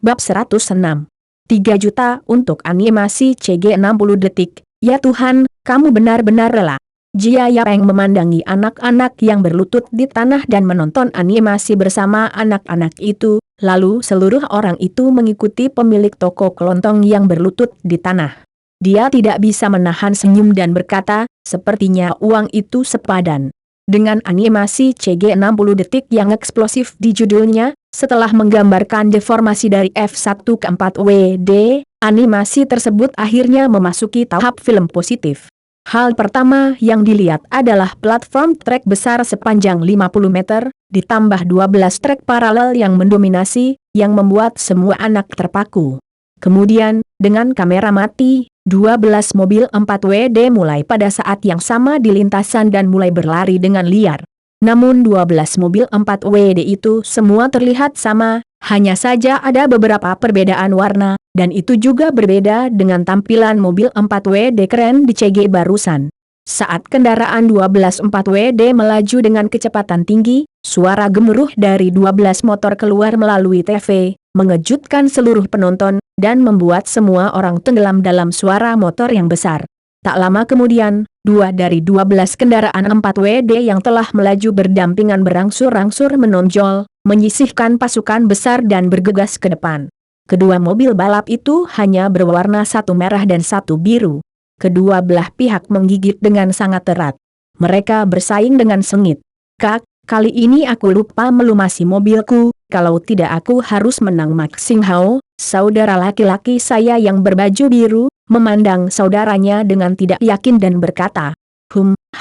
Bab 106. 3 juta untuk animasi CG 60 detik. Ya Tuhan, kamu benar-benar rela. Jia Yapeng memandangi anak-anak yang berlutut di tanah dan menonton animasi bersama anak-anak itu, lalu seluruh orang itu mengikuti pemilik toko kelontong yang berlutut di tanah. Dia tidak bisa menahan senyum dan berkata, sepertinya uang itu sepadan. Dengan animasi CG 60 detik yang eksplosif di judulnya, setelah menggambarkan deformasi dari F1 ke 4 WD, animasi tersebut akhirnya memasuki tahap film positif. Hal pertama yang dilihat adalah platform trek besar sepanjang 50 meter, ditambah 12 trek paralel yang mendominasi, yang membuat semua anak terpaku. Kemudian, dengan kamera mati, 12 mobil 4WD mulai pada saat yang sama di lintasan dan mulai berlari dengan liar. Namun 12 mobil 4WD itu semua terlihat sama, hanya saja ada beberapa perbedaan warna, dan itu juga berbeda dengan tampilan mobil 4WD keren di CG barusan. Saat kendaraan 12 4WD melaju dengan kecepatan tinggi, suara gemuruh dari 12 motor keluar melalui TV, mengejutkan seluruh penonton, dan membuat semua orang tenggelam dalam suara motor yang besar. Tak lama kemudian, 2 dari 12 kendaraan 4WD yang telah melaju berdampingan berangsur-angsur menonjol, menyisihkan pasukan besar dan bergegas ke depan. Kedua mobil balap itu hanya berwarna satu merah dan satu biru. Kedua belah pihak menggigit dengan sangat erat. Mereka bersaing dengan sengit. Kak, kali ini aku lupa melumasi mobilku, kalau tidak aku harus menang. Mak Sing Hao, saudara laki-laki saya yang berbaju biru, memandang saudaranya dengan tidak yakin dan berkata,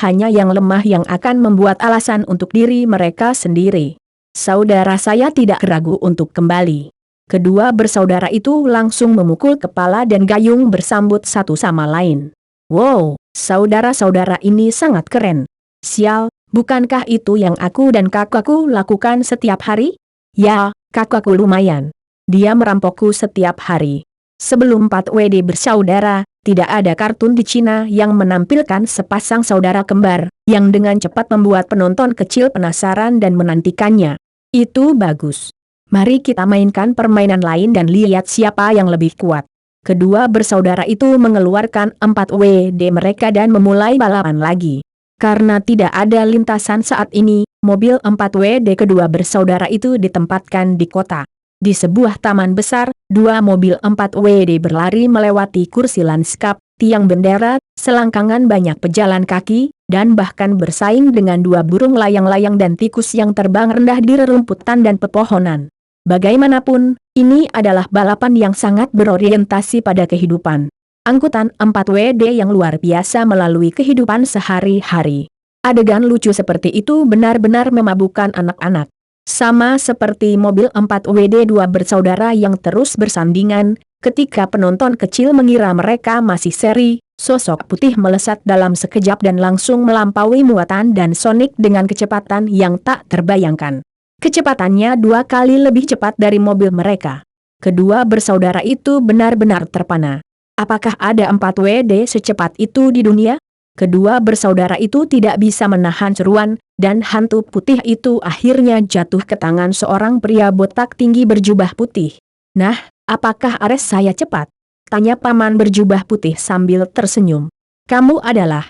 hanya yang lemah yang akan membuat alasan untuk diri mereka sendiri. Saudara saya tidak ragu untuk kembali. Kedua bersaudara itu langsung memukul kepala dan gayung bersambut satu sama lain. Wow, saudara-saudara ini sangat keren. Sial, bukankah itu yang aku dan kakakku lakukan setiap hari? Ya, kakakku lumayan. Dia merampokku setiap hari. Sebelum 4WD bersaudara, tidak ada kartun di Cina yang menampilkan sepasang saudara kembar, yang dengan cepat membuat penonton kecil penasaran dan menantikannya. Itu bagus. Mari kita mainkan permainan lain dan lihat siapa yang lebih kuat. Kedua bersaudara itu mengeluarkan 4WD mereka dan memulai balapan lagi. Karena tidak ada lintasan saat ini, mobil 4WD kedua bersaudara itu ditempatkan di kota. Di sebuah taman besar, 2 mobil 4WD berlari melewati kursi lanskap, tiang bendera, selangkangan banyak pejalan kaki, dan bahkan bersaing dengan 2 burung layang-layang dan tikus yang terbang rendah di rerumputan dan pepohonan. Bagaimanapun, ini adalah balapan yang sangat berorientasi pada kehidupan. Angkutan 4WD yang luar biasa melalui kehidupan sehari-hari. Adegan lucu seperti itu benar-benar memabukkan anak-anak. Sama seperti mobil 4WD 2 bersaudara yang terus bersandingan, ketika penonton kecil mengira mereka masih seri, sosok putih melesat dalam sekejap dan langsung melampaui muatan dan Sonic dengan kecepatan yang tak terbayangkan. Kecepatannya 2 kali lebih cepat dari mobil mereka. Kedua bersaudara itu benar-benar terpana. Apakah ada 4WD secepat itu di dunia? Kedua bersaudara itu tidak bisa menahan seruan, dan hantu putih itu akhirnya jatuh ke tangan seorang pria botak tinggi berjubah putih. Nah, apakah ares saya cepat? Tanya paman berjubah putih sambil tersenyum. Kamu adalah.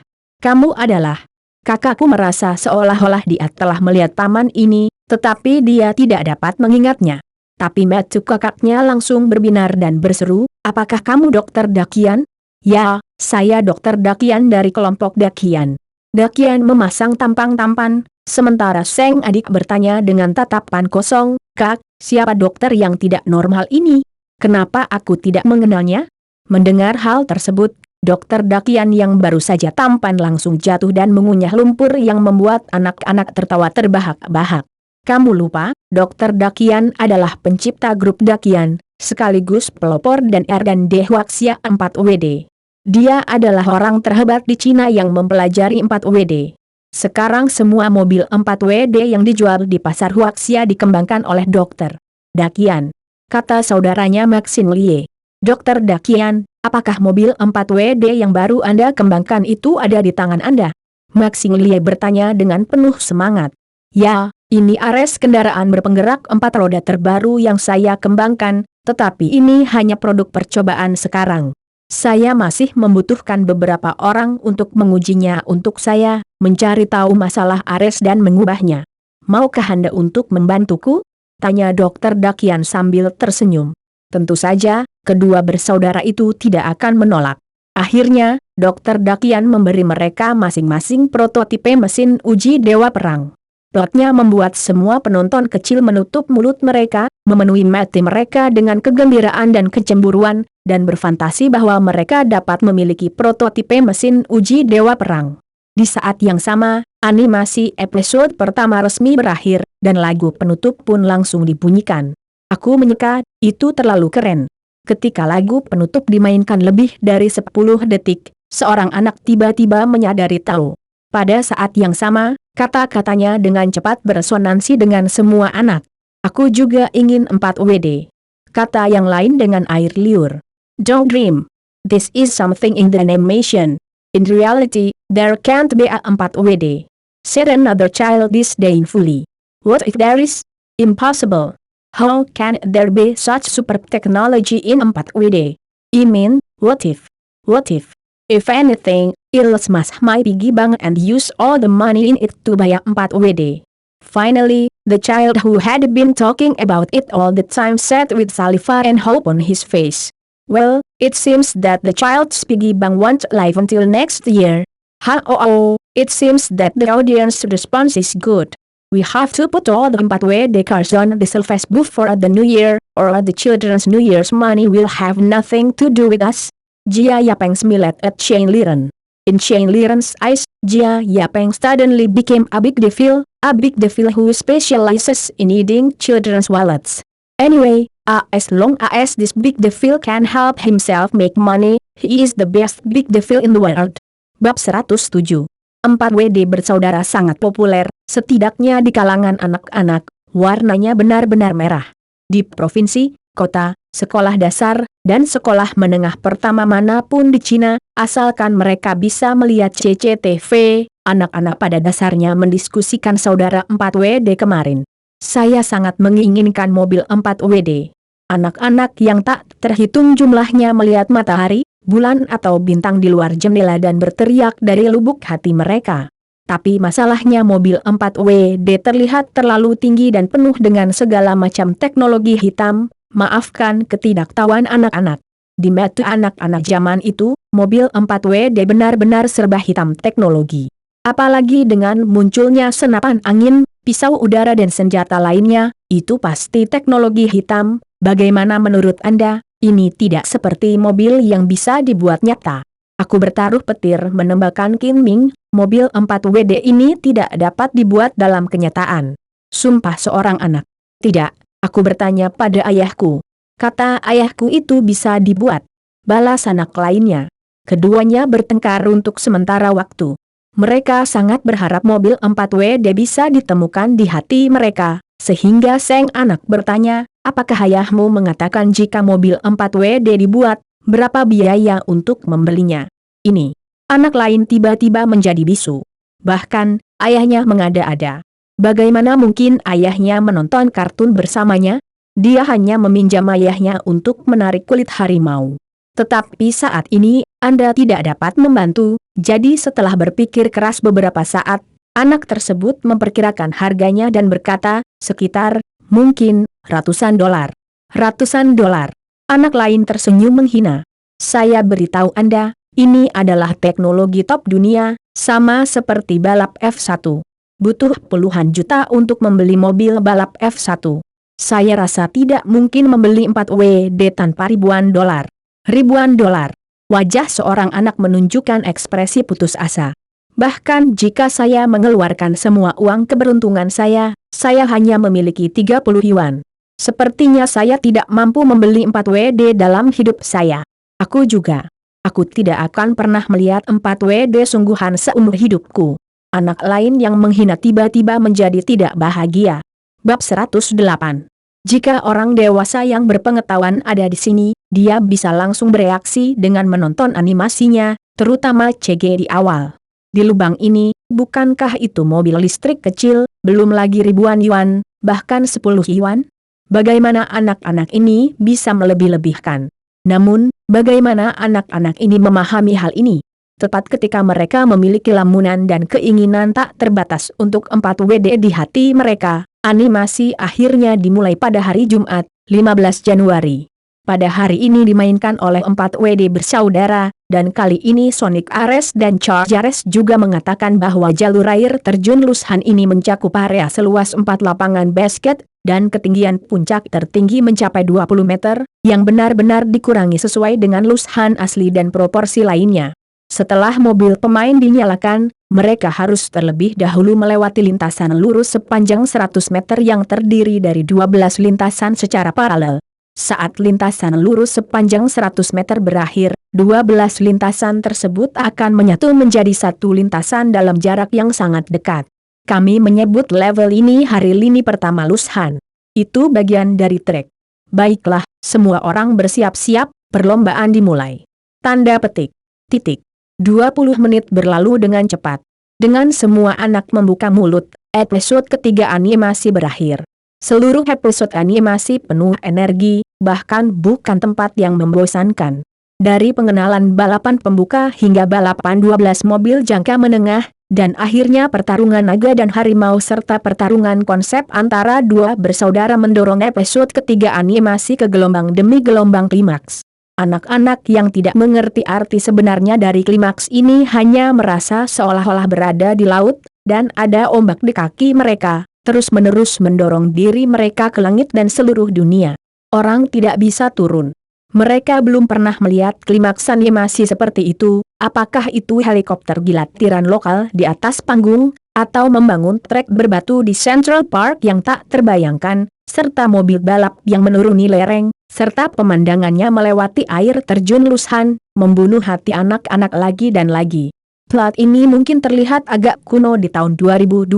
Kakakku merasa seolah-olah dia telah melihat paman ini, tetapi dia tidak dapat mengingatnya. Tapi mata kakaknya langsung berbinar dan berseru, apakah kamu Dokter Dakian? Ya, saya Dokter Dakian dari kelompok Dakian. Dakian memasang tampang tampan, sementara Seng adik bertanya dengan tatapan kosong, Kak, siapa dokter yang tidak normal ini? Kenapa aku tidak mengenalnya? Mendengar hal tersebut, Dokter Dakian yang baru saja tampan langsung jatuh dan mengunyah lumpur yang membuat anak-anak tertawa terbahak-bahak. Kamu lupa, Dokter Dakian adalah pencipta grup Dakian, sekaligus pelopor dan organ Dehuaxia 4WD. Dia adalah orang terhebat di Cina yang mempelajari 4WD. Sekarang semua mobil 4WD yang dijual di pasar Huaxia dikembangkan oleh Dokter Dakian, kata saudaranya Maxine Lie. Dokter Dakian, apakah mobil 4WD yang baru Anda kembangkan itu ada di tangan Anda? Maxine Lie bertanya dengan penuh semangat. Ya, ini ares kendaraan berpenggerak 4 roda terbaru yang saya kembangkan, Tetapi ini hanya produk percobaan sekarang. Saya masih membutuhkan beberapa orang untuk mengujinya untuk saya, mencari tahu masalah Ares dan mengubahnya. Maukah Anda untuk membantuku? Tanya Dokter Dakian sambil tersenyum. Tentu saja, kedua bersaudara itu tidak akan menolak. Akhirnya, Dokter Dakian memberi mereka masing-masing prototipe mesin uji Dewa Perang. Plotnya membuat semua penonton kecil menutup mulut mereka, memenuhi mata mereka dengan kegembiraan dan kecemburuan, dan berfantasi bahwa mereka dapat memiliki prototipe mesin uji Dewa Perang. Di saat yang sama, animasi episode pertama resmi berakhir, dan lagu penutup pun langsung dibunyikan. Aku menyeka, itu terlalu keren. Ketika lagu penutup dimainkan lebih dari 10 detik, seorang anak tiba-tiba menyadari tahu. Pada saat yang sama, kata-katanya dengan cepat beresonansi dengan semua anak. Aku juga ingin 4WD. Kata yang lain dengan air liur. Don't dream. This is something in the animation. In reality, there can't be a 4WD. Said another child disdainfully. What if there is? Impossible. How can there be such super technology in 4WD? I mean, what if? What if? If anything, Elon Musk my piggy bank and use all the money in it to buy a 4WD. Finally, the child who had been talking about it all the time said with saliva and hope on his face. Well, it seems that the child's piggy bank won't live until next year. It seems that the audience response is good. We have to put all the 4WD cars on the Sylvester booth for the new year, or the children's New Year's money will have nothing to do with us. Jia Yapeng smiled at Shane Liren. In Shane Liren's eyes, Jia Yapeng suddenly became a big devil who specializes in eating children's wallets. Anyway, as long as this big devil can help himself make money, he is the best big devil in the world. Bab 107. 4WD bersaudara sangat populer, setidaknya di kalangan anak-anak, warnanya benar-benar merah. Di provinsi, kota, sekolah dasar, dan sekolah menengah pertama manapun di Cina, asalkan mereka bisa melihat CCTV, anak-anak pada dasarnya mendiskusikan saudara 4WD kemarin. Saya sangat menginginkan mobil 4WD. Anak-anak yang tak terhitung jumlahnya melihat matahari, bulan atau bintang di luar jendela dan berteriak dari lubuk hati mereka. Tapi masalahnya mobil 4WD terlihat terlalu tinggi dan penuh dengan segala macam teknologi hitam. Maafkan ketidaktahuan anak-anak. Di mata anak-anak zaman itu, mobil 4WD benar-benar serba hitam teknologi. Apalagi dengan munculnya senapan angin, pisau udara dan senjata lainnya, itu pasti teknologi hitam. Bagaimana menurut Anda? Ini tidak seperti mobil yang bisa dibuat nyata. Aku bertaruh petir menembakkan Qin Ming, mobil 4WD ini tidak dapat dibuat dalam kenyataan. Sumpah seorang anak. Tidak, aku bertanya pada ayahku. Kata ayahku itu bisa dibuat. Balas anak lainnya. Keduanya bertengkar untuk sementara waktu. Mereka sangat berharap mobil 4WD bisa ditemukan di hati mereka, sehingga sang anak bertanya, apakah ayahmu mengatakan jika mobil 4WD dibuat, berapa biaya untuk membelinya? Ini. Anak lain tiba-tiba menjadi bisu. Bahkan, ayahnya mengada-ada. Bagaimana mungkin ayahnya menonton kartun bersamanya? Dia hanya meminjam ayahnya untuk menarik kulit harimau. Tetapi saat ini, Anda tidak dapat membantu, jadi setelah berpikir keras beberapa saat, anak tersebut memperkirakan harganya dan berkata, sekitar, mungkin, ratusan dolar. Ratusan dolar. Anak lain tersenyum menghina. Saya beritahu Anda, ini adalah teknologi top dunia, sama seperti balap F1. Butuh puluhan juta untuk membeli mobil balap F1. Saya rasa tidak mungkin membeli 4WD tanpa ribuan dolar. Ribuan dolar. Wajah seorang anak menunjukkan ekspresi putus asa. Bahkan jika saya mengeluarkan semua uang keberuntungan saya hanya memiliki 30 yuan. Sepertinya saya tidak mampu membeli 4WD dalam hidup saya. Aku juga. Aku tidak akan pernah melihat 4WD sungguhan seumur hidupku. Anak lain yang menghina tiba-tiba menjadi tidak bahagia. Bab 108. Jika orang dewasa yang berpengetahuan ada di sini, dia bisa langsung bereaksi dengan menonton animasinya, terutama CG di awal. Di lubang ini, bukankah itu mobil listrik kecil, belum lagi ribuan yuan, bahkan 10 yuan? Bagaimana anak-anak ini bisa melebih-lebihkan? Namun, bagaimana anak-anak ini memahami hal ini? Tepat ketika mereka memiliki lamunan dan keinginan tak terbatas untuk 4WD di hati mereka, animasi akhirnya dimulai pada hari Jumat, 15 Januari. Pada hari ini dimainkan oleh 4WD bersaudara, dan kali ini Sonic Ares dan Charge Ares juga mengatakan bahwa jalur air terjun Lushan ini mencakup area seluas 4 lapangan basket, dan ketinggian puncak tertinggi mencapai 20 meter, yang benar-benar dikurangi sesuai dengan Lushan asli dan proporsi lainnya. Setelah mobil pemain dinyalakan, mereka harus terlebih dahulu melewati lintasan lurus sepanjang 100 meter yang terdiri dari 12 lintasan secara paralel. Saat lintasan lurus sepanjang 100 meter berakhir, 12 lintasan tersebut akan menyatu menjadi satu lintasan dalam jarak yang sangat dekat. Kami menyebut level ini hari lini pertama Lushan. Itu bagian dari trek. Baiklah, semua orang bersiap-siap, perlombaan dimulai. Tanda petik. Titik. 20 menit berlalu dengan cepat. Dengan semua anak membuka mulut, episode ketiga animasi berakhir. Seluruh episode animasi penuh energi, bahkan bukan tempat yang membosankan. Dari pengenalan balapan pembuka hingga balapan 12 mobil jangka menengah, dan akhirnya pertarungan naga dan harimau serta pertarungan konsep antara dua bersaudara mendorong episode ketiga animasi ke gelombang demi gelombang klimaks. Anak-anak yang tidak mengerti arti sebenarnya dari klimaks ini hanya merasa seolah-olah berada di laut, dan ada ombak di kaki mereka, terus-menerus mendorong diri mereka ke langit dan seluruh dunia. Orang tidak bisa turun. Mereka belum pernah melihat klimaks animasi seperti itu, apakah itu helikopter gilatiran lokal di atas panggung, atau membangun trek berbatu di Central Park yang tak terbayangkan, serta mobil balap yang menuruni lereng, serta pemandangannya melewati air terjun Lushan, membunuh hati anak-anak lagi dan lagi. Plot ini mungkin terlihat agak kuno di tahun 2020,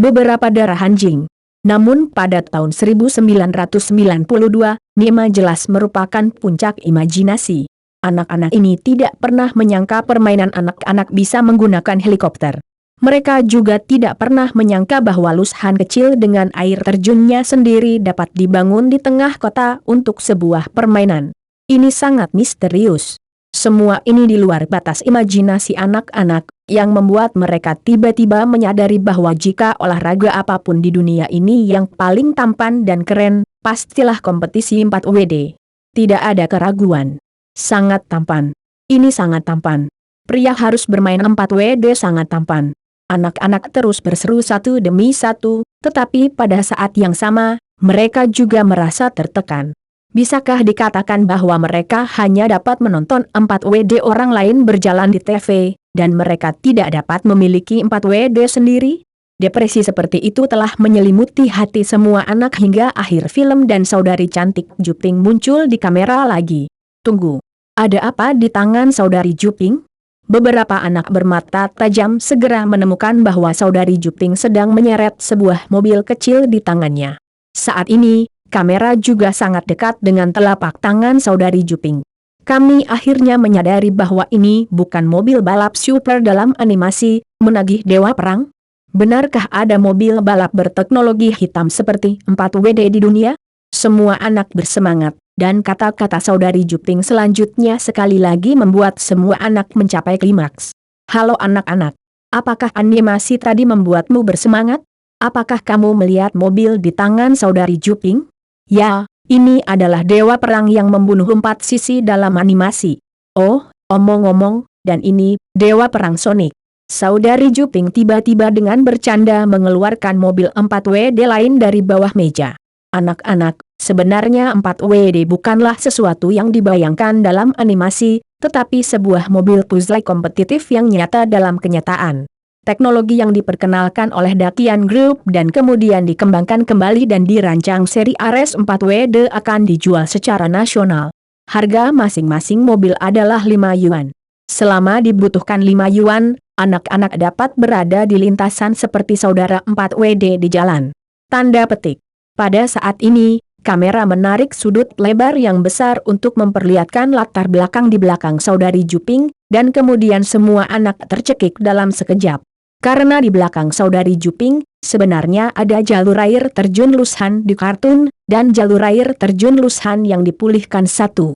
beberapa darah anjing. Namun pada tahun 1992, Nima jelas merupakan puncak imajinasi. Anak-anak ini tidak pernah menyangka permainan anak-anak bisa menggunakan helikopter. Mereka juga tidak pernah menyangka bahwa Lushan kecil dengan air terjunnya sendiri dapat dibangun di tengah kota untuk sebuah permainan. Ini sangat misterius. Semua ini di luar batas imajinasi anak-anak, yang membuat mereka tiba-tiba menyadari bahwa jika olahraga apapun di dunia ini yang paling tampan dan keren, pastilah kompetisi 4WD. Tidak ada keraguan. Sangat tampan. Ini sangat tampan. Pria harus bermain 4WD sangat tampan. Anak-anak terus berseru satu demi satu, tetapi pada saat yang sama, mereka juga merasa tertekan. Bisakah dikatakan bahwa mereka hanya dapat menonton 4WD orang lain berjalan di TV, dan mereka tidak dapat memiliki 4WD sendiri? Depresi seperti itu telah menyelimuti hati semua anak hingga akhir film dan saudari cantik Juping muncul di kamera lagi. Tunggu, ada apa di tangan saudari Juping? Beberapa anak bermata tajam segera menemukan bahwa saudari Juping sedang menyeret sebuah mobil kecil di tangannya. Saat ini, kamera juga sangat dekat dengan telapak tangan saudari Juping. Kami akhirnya menyadari bahwa ini bukan mobil balap super dalam animasi, menagih Dewa Perang. Benarkah ada mobil balap berteknologi hitam seperti 4WD di dunia? Semua anak bersemangat, dan kata-kata saudari Juping selanjutnya sekali lagi membuat semua anak mencapai klimaks. Halo anak-anak, apakah animasi tadi membuatmu bersemangat? Apakah kamu melihat mobil di tangan saudari Juping? Ya, ini adalah Dewa Perang yang membunuh 4 sisi dalam animasi. Oh, omong-omong, dan ini Dewa Perang Sonic. Saudari Juping tiba-tiba dengan bercanda mengeluarkan mobil 4WD lain dari bawah meja. Anak-anak, sebenarnya 4WD bukanlah sesuatu yang dibayangkan dalam animasi, tetapi sebuah mobil puzzle kompetitif yang nyata dalam kenyataan. Teknologi yang diperkenalkan oleh Dakian Group dan kemudian dikembangkan kembali dan dirancang seri Ares 4WD akan dijual secara nasional. Harga masing-masing mobil adalah 5 yuan. Selama dibutuhkan 5 yuan, anak-anak dapat berada di lintasan seperti saudara 4WD di jalan. Tanda petik. Pada saat ini, kamera menarik sudut lebar yang besar untuk memperlihatkan latar belakang di belakang saudari Juping, dan kemudian semua anak tercekik dalam sekejap. Karena di belakang saudari Juping, sebenarnya ada jalur air terjun Lushan di kartun, dan jalur air terjun Lushan yang dipulihkan satu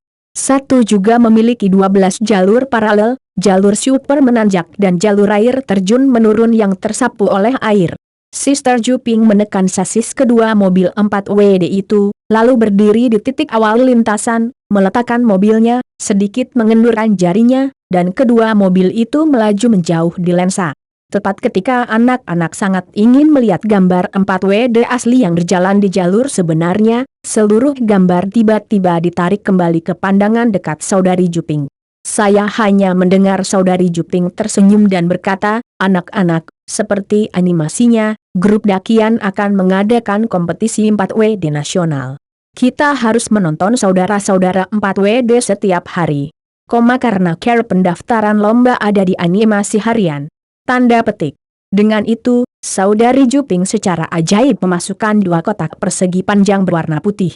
juga memiliki 12 jalur paralel, jalur super menanjak dan jalur air terjun menurun yang tersapu oleh air. Sister Juping menekan sasis kedua mobil 4WD itu, lalu berdiri di titik awal lintasan, meletakkan mobilnya, sedikit mengendurkan jarinya, dan kedua mobil itu melaju menjauh di lensa. Tepat ketika anak-anak sangat ingin melihat gambar 4WD asli yang berjalan di jalur sebenarnya, seluruh gambar tiba-tiba ditarik kembali ke pandangan dekat saudari Juping. Saya hanya mendengar saudari Juping tersenyum dan berkata, "Anak-anak, seperti animasinya, grup Dakian akan mengadakan kompetisi 4WD nasional. Kita harus menonton saudara-saudara 4WD setiap hari. Karena care pendaftaran lomba ada di animasi harian." Tanda petik. Dengan itu, saudari Juping secara ajaib memasukkan 2 kotak persegi panjang berwarna putih.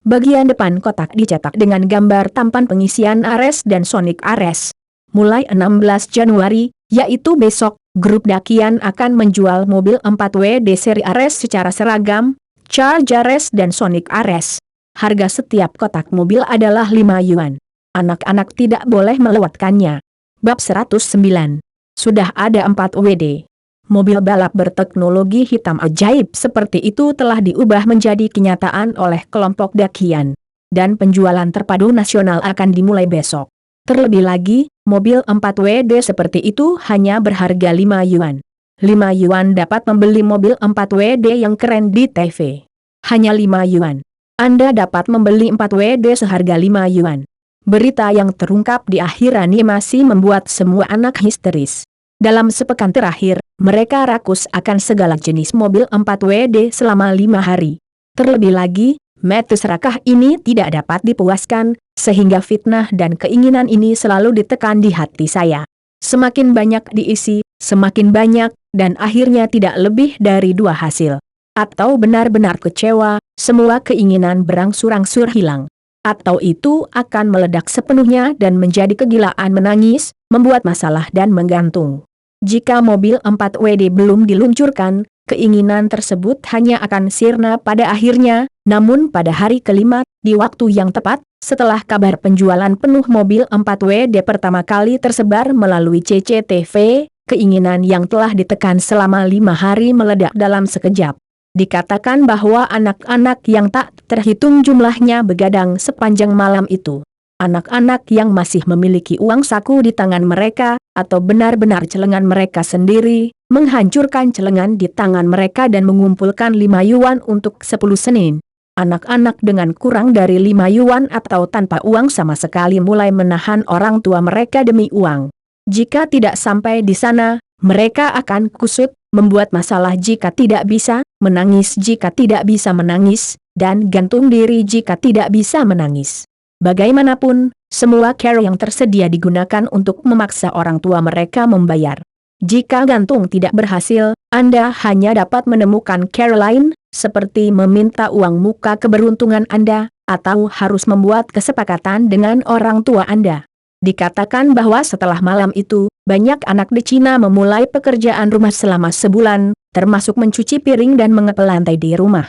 Bagian depan kotak dicetak dengan gambar tampan pengisian Ares dan Sonic Ares. Mulai 16 Januari, yaitu besok, grup Dakian akan menjual mobil 4WD seri Ares secara seragam, Charge Ares dan Sonic Ares. Harga setiap kotak mobil adalah 5 yuan. Anak-anak tidak boleh melewatkannya. Bab 109. Sudah ada 4WD. Mobil balap berteknologi hitam ajaib seperti itu telah diubah menjadi kenyataan oleh kelompok Dakian. Dan penjualan terpadu nasional akan dimulai besok. Terlebih lagi, mobil 4WD seperti itu hanya berharga 5 yuan. 5 yuan dapat membeli mobil 4WD yang keren di TV. Hanya 5 yuan. Anda dapat membeli 4WD seharga 5 yuan. Berita yang terungkap di akhir animasi membuat semua anak histeris. Dalam sepekan terakhir, mereka rakus akan segala jenis mobil 4WD selama 5 hari. Terlebih lagi, mete serakah ini tidak dapat dipuaskan, sehingga fitnah dan keinginan ini selalu ditekan di hati saya. Semakin banyak diisi, semakin banyak, dan akhirnya tidak lebih dari 2 hasil. Atau benar-benar kecewa, semua keinginan berangsur-angsur hilang. Atau itu akan meledak sepenuhnya dan menjadi kegilaan menangis, membuat masalah dan menggantung. Jika mobil 4WD belum diluncurkan, keinginan tersebut hanya akan sirna pada akhirnya, namun pada hari kelima, di waktu yang tepat, setelah kabar penjualan penuh mobil 4WD pertama kali tersebar melalui CCTV, keinginan yang telah ditekan selama 5 hari meledak dalam sekejap. Dikatakan bahwa anak-anak yang tak terhitung jumlahnya begadang sepanjang malam itu. Anak-anak yang masih memiliki uang saku di tangan mereka, atau benar-benar celengan mereka sendiri, menghancurkan celengan di tangan mereka dan mengumpulkan 5 yuan untuk 10 senin. Anak-anak dengan kurang dari 5 yuan atau tanpa uang sama sekali mulai menahan orang tua mereka demi uang. Jika tidak sampai di sana, mereka akan kusut, membuat masalah jika tidak bisa, menangis jika tidak bisa menangis, dan gantung diri jika tidak bisa menangis. Bagaimanapun, semua cara yang tersedia digunakan untuk memaksa orang tua mereka membayar. Jika gantung tidak berhasil, Anda hanya dapat menemukan cara lain, seperti meminta uang muka keberuntungan Anda, atau harus membuat kesepakatan dengan orang tua Anda. Dikatakan bahwa setelah malam itu, banyak anak di Cina memulai pekerjaan rumah selama sebulan, termasuk mencuci piring dan mengepel lantai di rumah.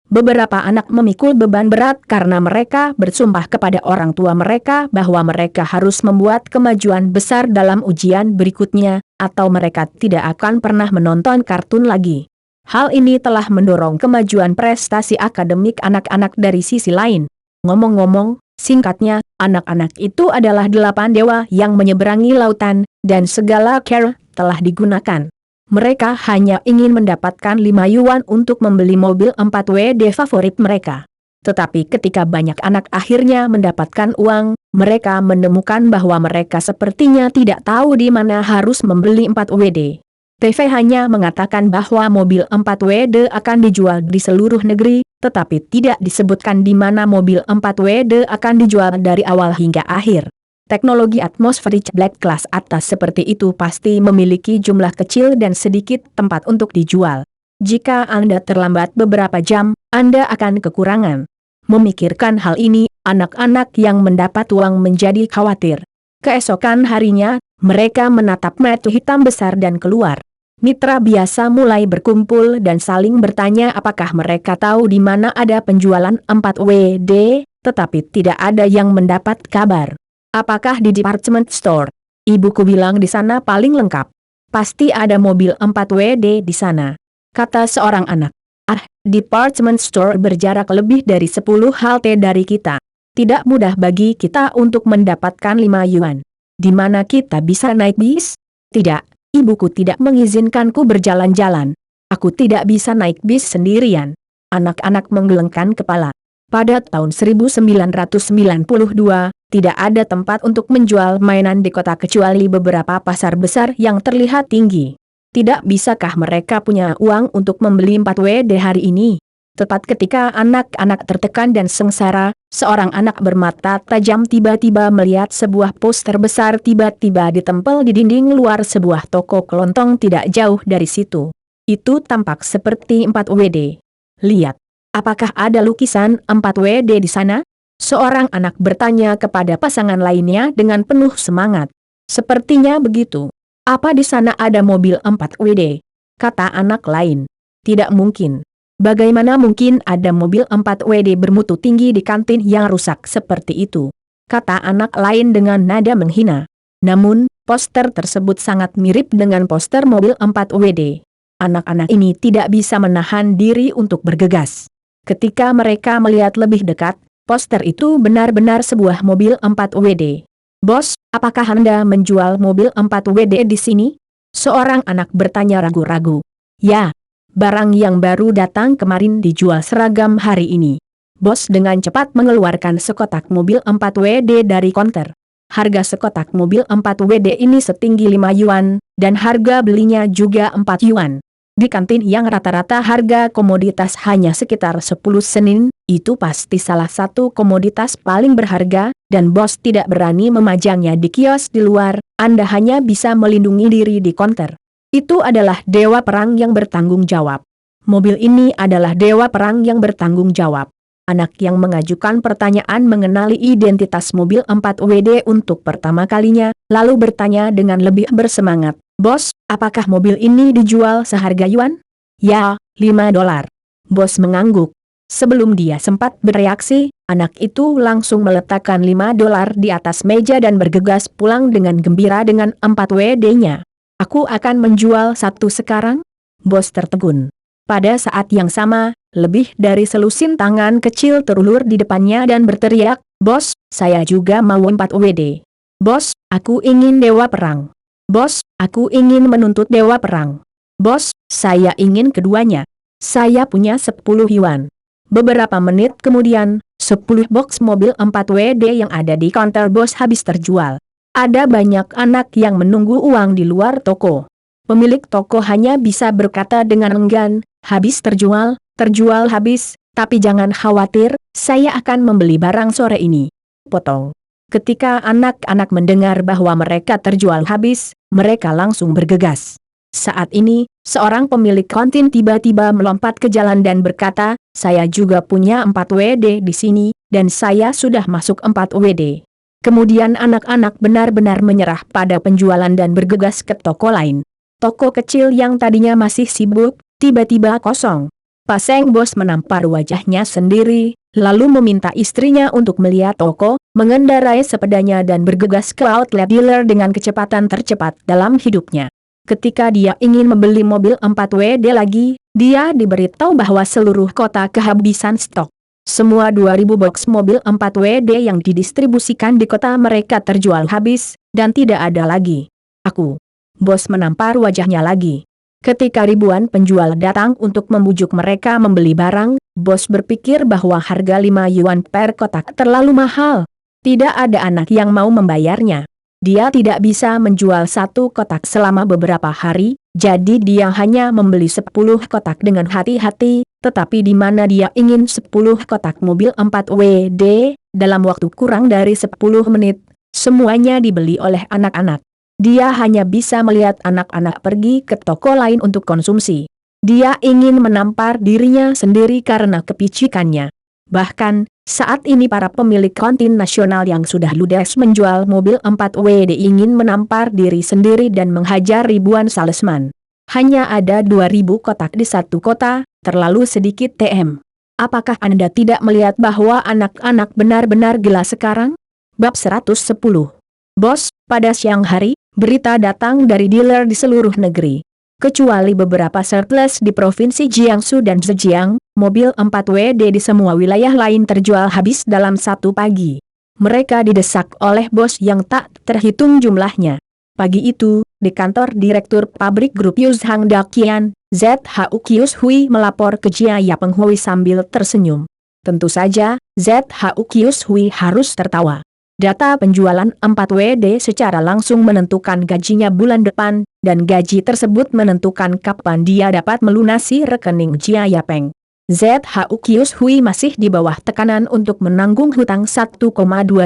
Beberapa anak memikul beban berat karena mereka bersumpah kepada orang tua mereka bahwa mereka harus membuat kemajuan besar dalam ujian berikutnya, atau mereka tidak akan pernah menonton kartun lagi. Hal ini telah mendorong kemajuan prestasi akademik anak-anak dari sisi lain. Ngomong-ngomong, singkatnya, anak-anak itu adalah 8 dewa yang menyeberangi lautan, dan segala cara telah digunakan. Mereka hanya ingin mendapatkan 5 yuan untuk membeli mobil 4WD favorit mereka. Tetapi ketika banyak anak akhirnya mendapatkan uang, mereka menemukan bahwa mereka sepertinya tidak tahu di mana harus membeli 4WD. TV hanya mengatakan bahwa mobil 4WD akan dijual di seluruh negeri, tetapi tidak disebutkan di mana mobil 4WD akan dijual dari awal hingga akhir. Teknologi atmosferik black class atas seperti itu pasti memiliki jumlah kecil dan sedikit tempat untuk dijual. Jika Anda terlambat beberapa jam, Anda akan kekurangan. Memikirkan hal ini, anak-anak yang mendapat uang menjadi khawatir. Keesokan harinya, mereka menatap mata hitam besar dan keluar. Mitra biasa mulai berkumpul dan saling bertanya apakah mereka tahu di mana ada penjualan 4WD, tetapi tidak ada yang mendapat kabar. Apakah di department store? Ibuku bilang di sana paling lengkap. Pasti ada mobil 4WD di sana, kata seorang anak. Ah, department store berjarak lebih dari 10 halte dari kita. Tidak mudah bagi kita untuk mendapatkan 5 yuan. Di mana kita bisa naik bis? Tidak, ibuku tidak mengizinkanku berjalan-jalan. Aku tidak bisa naik bis sendirian. Anak-anak menggelengkan kepala. Pada tahun 1992, tidak ada tempat untuk menjual mainan di kota kecuali beberapa pasar besar yang terlihat tinggi. Tidak bisakah mereka punya uang untuk membeli 4WD hari ini? Tepat ketika anak-anak tertekan dan sengsara, seorang anak bermata tajam tiba-tiba melihat sebuah poster besar tiba-tiba ditempel di dinding luar sebuah toko kelontong tidak jauh dari situ. Itu tampak seperti 4WD. Lihat, apakah ada lukisan 4WD di sana? Seorang anak bertanya kepada pasangan lainnya dengan penuh semangat. Sepertinya begitu. Apa di sana ada mobil 4WD? Kata anak lain. Tidak mungkin. Bagaimana mungkin ada mobil 4WD bermutu tinggi di kantin yang rusak seperti itu? Kata anak lain dengan nada menghina. Namun, poster tersebut sangat mirip dengan poster mobil 4WD. Anak-anak ini tidak bisa menahan diri untuk bergegas. Ketika mereka melihat lebih dekat, poster itu benar-benar sebuah mobil 4WD. Bos, apakah Anda menjual mobil 4WD di sini? Seorang anak bertanya ragu-ragu. Ya. Barang yang baru datang kemarin dijual seragam hari ini. Bos dengan cepat mengeluarkan sekotak mobil 4WD dari konter. Harga sekotak mobil 4WD ini setinggi 5 yuan, dan harga belinya juga 4 yuan. Di kantin yang rata-rata harga komoditas hanya sekitar 10 senin, itu pasti salah satu komoditas paling berharga, dan bos tidak berani memajangnya di kios di luar, Anda hanya bisa melindungi diri di konter. Itu adalah dewa perang yang bertanggung jawab. Mobil ini adalah dewa perang yang bertanggung jawab. Anak yang mengajukan pertanyaan mengenali identitas mobil 4WD untuk pertama kalinya, lalu bertanya dengan lebih bersemangat. Bos, apakah mobil ini dijual seharga yuan? Ya, $5. Bos mengangguk. Sebelum dia sempat bereaksi, anak itu langsung meletakkan $5 di atas meja dan bergegas pulang dengan gembira dengan 4WD-nya. Aku akan menjual satu sekarang? Bos tertegun. Pada saat yang sama, lebih dari selusin tangan kecil terulur di depannya dan berteriak, Bos, saya juga mau 4WD. Bos, aku ingin dewa perang. Bos, aku ingin menuntut dewa perang. Bos, saya ingin keduanya. Saya punya 10 yuan. Beberapa menit kemudian, 10 box mobil 4WD yang ada di counter bos habis terjual. Ada banyak anak yang menunggu uang di luar toko. Pemilik toko hanya bisa berkata dengan enggan, habis terjual habis, tapi jangan khawatir, saya akan membeli barang sore ini. Potong. Ketika anak-anak mendengar bahwa mereka terjual habis, mereka langsung bergegas. Saat ini, seorang pemilik kantin tiba-tiba melompat ke jalan dan berkata, saya juga punya 4WD di sini, dan saya sudah masuk 4WD. Kemudian anak-anak benar-benar menyerah pada penjualan dan bergegas ke toko lain. Toko kecil yang tadinya masih sibuk, tiba-tiba kosong. Paseng bos menampar wajahnya sendiri, lalu meminta istrinya untuk melihat toko, mengendarai sepedanya dan bergegas ke outlet dealer dengan kecepatan tercepat dalam hidupnya. Ketika dia ingin membeli mobil 4WD lagi, dia diberitahu bahwa seluruh kota kehabisan stok. Semua 2000 box mobil 4WD yang didistribusikan di kota mereka terjual habis, dan tidak ada lagi. Aku. Bos menampar wajahnya lagi. Ketika ribuan penjual datang untuk membujuk mereka membeli barang, bos berpikir bahwa harga 5 yuan per kotak terlalu mahal. Tidak ada anak yang mau membayarnya. Dia tidak bisa menjual satu kotak selama beberapa hari, jadi dia hanya membeli 10 kotak dengan hati-hati, tetapi di mana dia ingin 10 kotak mobil 4WD, dalam waktu kurang dari 10 menit, semuanya dibeli oleh anak-anak. Dia hanya bisa melihat anak-anak pergi ke toko lain untuk konsumsi. Dia ingin menampar dirinya sendiri karena kepicikannya. Bahkan, saat ini para pemilik kantin nasional yang sudah ludes menjual mobil 4WD ingin menampar diri sendiri dan menghajar ribuan salesman. Hanya ada 2.000 kotak di satu kota, terlalu sedikit TM. Apakah Anda tidak melihat bahwa anak-anak benar-benar gila sekarang? Bab 110. Bos, pada siang hari, berita datang dari dealer di seluruh negeri. Kecuali beberapa surplus di Provinsi Jiangsu dan Zhejiang, mobil 4WD di semua wilayah lain terjual habis dalam satu pagi. Mereka didesak oleh bos yang tak terhitung jumlahnya. Pagi itu, di kantor Direktur Pabrik Grup Yuzhang Dakian, ZHU Kius Hui melapor ke Jia Yapeng Hui sambil tersenyum. Tentu saja, ZHU Kius Hui harus tertawa. Data penjualan 4WD secara langsung menentukan gajinya bulan depan, dan gaji tersebut menentukan kapan dia dapat melunasi rekening Jia Yapeng. ZHU Kius Hui masih di bawah tekanan untuk menanggung hutang 1,2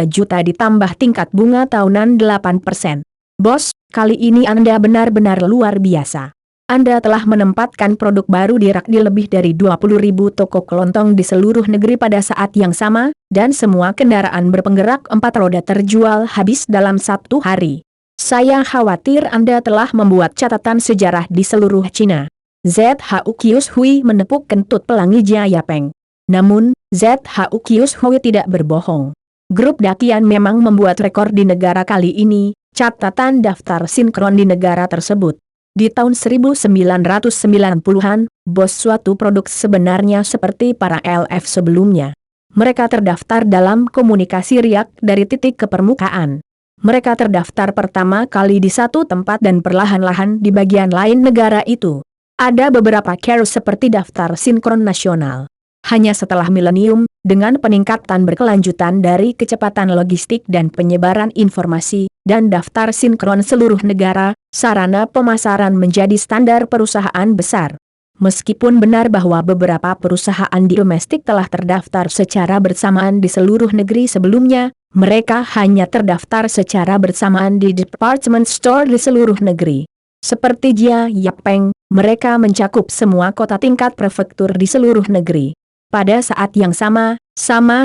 juta ditambah tingkat bunga tahunan 8%. Bos, kali ini Anda benar-benar luar biasa. Anda telah menempatkan produk baru di rak di lebih dari 20.000 toko kelontong di seluruh negeri pada saat yang sama, dan semua kendaraan berpenggerak 4 roda terjual habis dalam satu hari. Saya khawatir Anda telah membuat catatan sejarah di seluruh Cina. ZHU Kius Hui menepuk kentut pelangi Jia Yapeng. Namun, ZHU Kius Hui tidak berbohong. Grup Dakian memang membuat rekor di negara kali ini, catatan daftar sinkron di negara tersebut. Di tahun 1990-an, bos suatu produk sebenarnya seperti para LF sebelumnya. Mereka terdaftar dalam komunikasi riak dari titik ke permukaan. Mereka terdaftar pertama kali di satu tempat dan perlahan-lahan di bagian lain negara itu. Ada beberapa care seperti daftar sinkron nasional. Hanya setelah milenium, dengan peningkatan berkelanjutan dari kecepatan logistik dan penyebaran informasi, dan daftar sinkron seluruh negara, sarana pemasaran menjadi standar perusahaan besar. Meskipun benar bahwa beberapa perusahaan di domestik telah terdaftar secara bersamaan di seluruh negeri sebelumnya, mereka hanya terdaftar secara bersamaan di department store di seluruh negeri. Seperti Jia Yapeng, mereka mencakup semua kota tingkat prefektur di seluruh negeri. Pada saat yang sama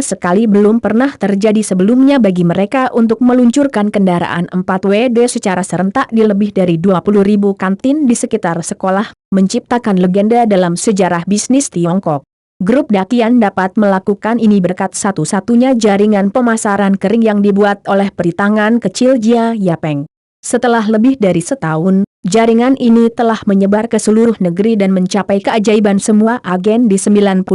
sekali belum pernah terjadi sebelumnya bagi mereka untuk meluncurkan kendaraan 4WD secara serentak di lebih dari 20.000 kantin di sekitar sekolah, menciptakan legenda dalam sejarah bisnis Tiongkok. Grup Dakian dapat melakukan ini berkat satu-satunya jaringan pemasaran kering yang dibuat oleh peritangan kecil Jia Yapeng. Setelah lebih dari setahun, jaringan ini telah menyebar ke seluruh negeri dan mencapai keajaiban semua agen di 90%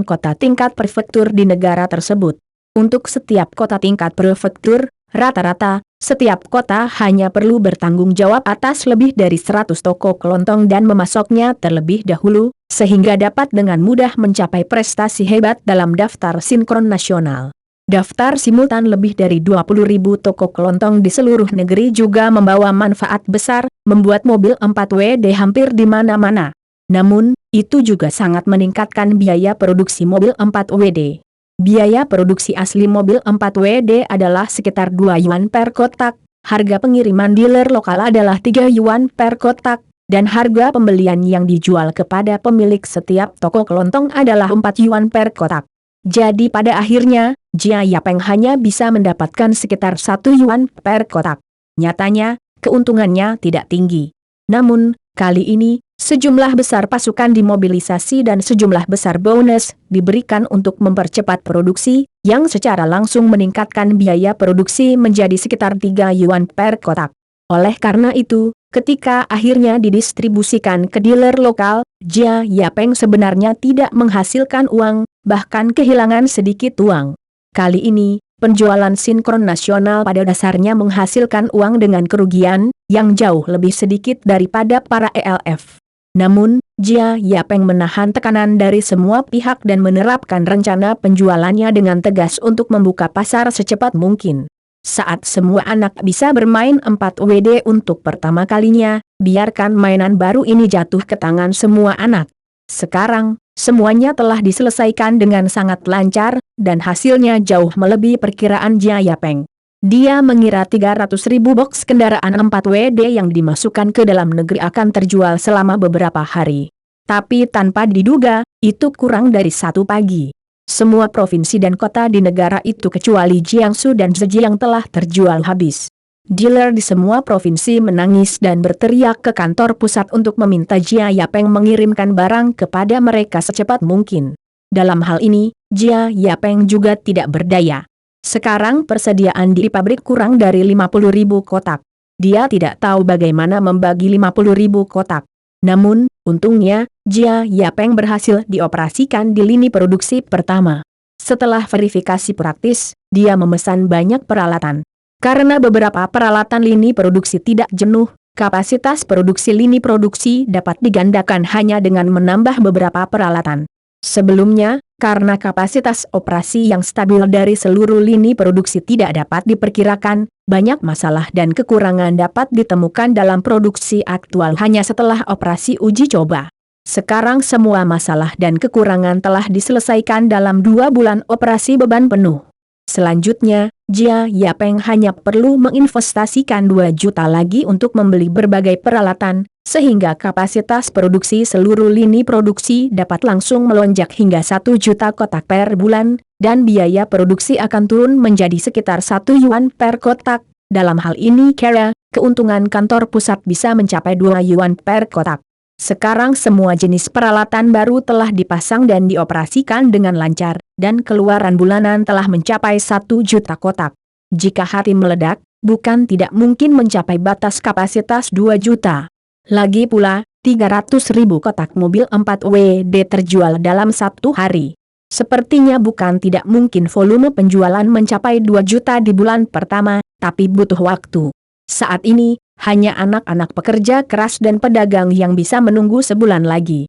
kota tingkat prefektur di negara tersebut. Untuk setiap kota tingkat prefektur, rata-rata, setiap kota hanya perlu bertanggung jawab atas lebih dari 100 toko kelontong dan memasoknya terlebih dahulu, sehingga dapat dengan mudah mencapai prestasi hebat dalam daftar sinkron nasional. Daftar simultan lebih dari 20.000 toko kelontong di seluruh negeri juga membawa manfaat besar, membuat mobil 4WD hampir di mana-mana. Namun, itu juga sangat meningkatkan biaya produksi mobil 4WD. Biaya produksi asli mobil 4WD adalah sekitar 2 yuan per kotak, harga pengiriman dealer lokal adalah 3 yuan per kotak, dan harga pembelian yang dijual kepada pemilik setiap toko kelontong adalah 4 yuan per kotak. Jadi pada akhirnya, Jia Yapeng hanya bisa mendapatkan sekitar 1 yuan per kotak. Nyatanya, keuntungannya tidak tinggi. Namun, kali ini, sejumlah besar pasukan dimobilisasi dan sejumlah besar bonus diberikan untuk mempercepat produksi, yang secara langsung meningkatkan biaya produksi menjadi sekitar 3 yuan per kotak. Oleh karena itu, ketika akhirnya didistribusikan ke dealer lokal, Jia Yapeng sebenarnya tidak menghasilkan uang, bahkan kehilangan sedikit uang. Kali ini, penjualan sinkron nasional pada dasarnya menghasilkan uang dengan kerugian yang jauh lebih sedikit daripada para ELF. Namun, Jia Yapeng menahan tekanan dari semua pihak dan menerapkan rencana penjualannya dengan tegas untuk membuka pasar secepat mungkin. Saat semua anak bisa bermain 4WD untuk pertama kalinya, biarkan mainan baru ini jatuh ke tangan semua anak. Sekarang, semuanya telah diselesaikan dengan sangat lancar, dan hasilnya jauh melebihi perkiraan Jia Yapeng. Dia mengira 300.000 box kendaraan 4WD yang dimasukkan ke dalam negeri akan terjual selama beberapa hari. Tapi tanpa diduga, itu kurang dari 1 pagi. Semua provinsi dan kota di negara itu kecuali Jiangsu dan Zhejiang telah terjual habis. Dealer di semua provinsi menangis dan berteriak ke kantor pusat untuk meminta Jia Yapeng mengirimkan barang kepada mereka secepat mungkin. Dalam hal ini, Jia Yapeng juga tidak berdaya. Sekarang persediaan di pabrik kurang dari 50.000 kotak. Dia tidak tahu bagaimana membagi 50.000 kotak. Namun, untungnya, Jia Yapeng berhasil dioperasikan di lini produksi pertama. Setelah verifikasi praktis, dia memesan banyak peralatan. Karena beberapa peralatan lini produksi tidak jenuh, kapasitas produksi lini produksi dapat digandakan hanya dengan menambah beberapa peralatan. Sebelumnya, karena kapasitas operasi yang stabil dari seluruh lini produksi tidak dapat diperkirakan, banyak masalah dan kekurangan dapat ditemukan dalam produksi aktual hanya setelah operasi uji coba. Sekarang semua masalah dan kekurangan telah diselesaikan dalam 2 bulan operasi beban penuh. Selanjutnya, Jia Yapeng hanya perlu menginvestasikan 2 juta lagi untuk membeli berbagai peralatan, sehingga kapasitas produksi seluruh lini produksi dapat langsung melonjak hingga 1 juta kotak per bulan, dan biaya produksi akan turun menjadi sekitar 1 yuan per kotak. Dalam hal ini kira, keuntungan kantor pusat bisa mencapai 2 yuan per kotak. Sekarang semua jenis peralatan baru telah dipasang dan dioperasikan dengan lancar, dan keluaran bulanan telah mencapai 1 juta kotak. Jika hati meledak, bukan tidak mungkin mencapai batas kapasitas 2 juta. Lagi pula, 300.000 kotak mobil 4WD terjual dalam 1 hari. Sepertinya bukan tidak mungkin volume penjualan mencapai 2 juta di bulan pertama, tapi butuh waktu. Saat ini, hanya anak-anak pekerja keras dan pedagang yang bisa menunggu sebulan lagi.